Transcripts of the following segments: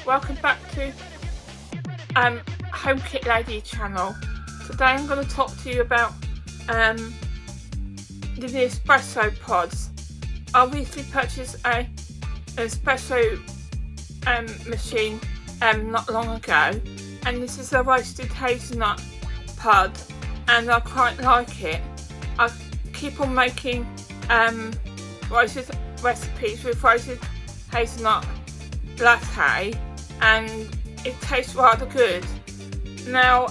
welcome back to Home Kit Lady channel. Today I'm going to talk to you about the nespresso pods. I recently purchased an espresso machine not long ago, and this is a roasted hazelnut pod, and I quite like it. I keep on making roasted recipes with roasted hazelnut latte, and it tastes rather good. Now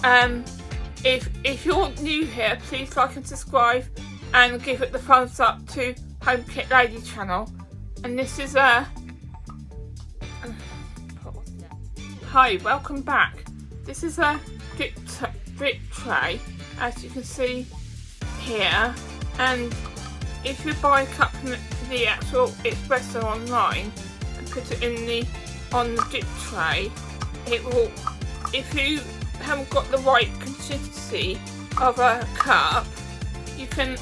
if you're new here, please like and subscribe and give it the thumbs up to Home Kit Lady channel. And this is hi, welcome back. This is a drip tray, as you can see here, and if you buy a cup from the actual espresso online and put it on the drip tray, it will, if you haven't got the right consistency of a cup, you can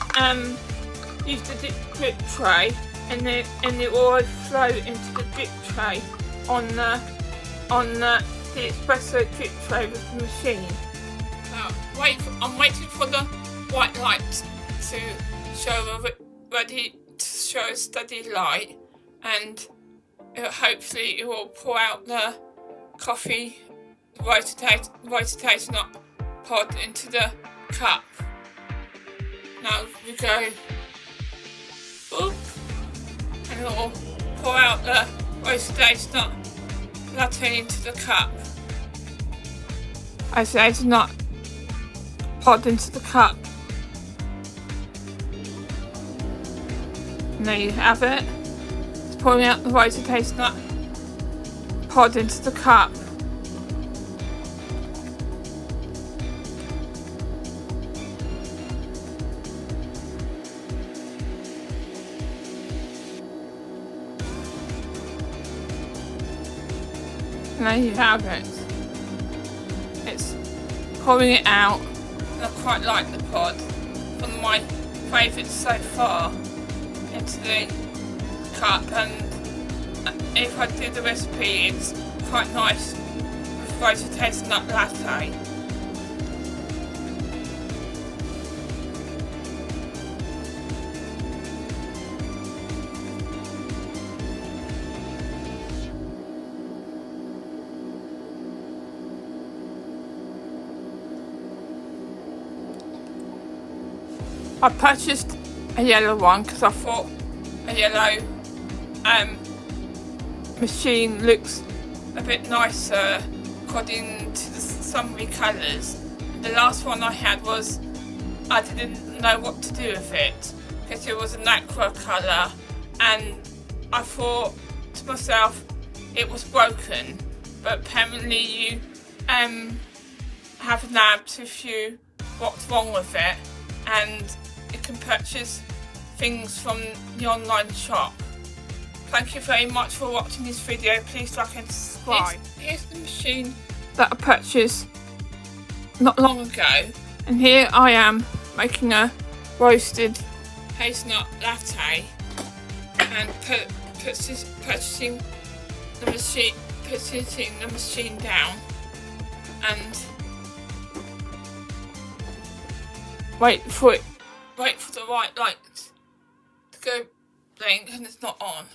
use the drip tray, and it will overflow into the drip tray on the espresso drip tray with the machine. I'm waiting for the white light to show ready to show a steady light, and hopefully it will pour out the coffee, roasted hazelnut pod into the cup. Now we go boop, and it will pour out the roasted hazelnut latte into the cup. Roasted hazelnut pod into the cup. And there you have it. It's pouring out the roasted hazelnut pod into the cup. And there you have it. It's pouring it out, and I quite like the pod. One of my favourites so far, into the cup, and if I do the recipe, it's quite nice with roasted hazelnut latte. I purchased a yellow one because I thought a yellow machine looks a bit nicer according to the summery colours. The last one I had was, I didn't know what to do with it because it was an aqua colour, and I thought to myself it was broken, but apparently you have nabbed if you what's wrong with it, and you can purchase things from the online shop. Thank you very much for watching this video. Please like and subscribe. Here's the machine that I purchased not long ago, and here I am making a roasted hazelnut latte and purchasing the machine down, and wait for the white light to go blink, and it's not on.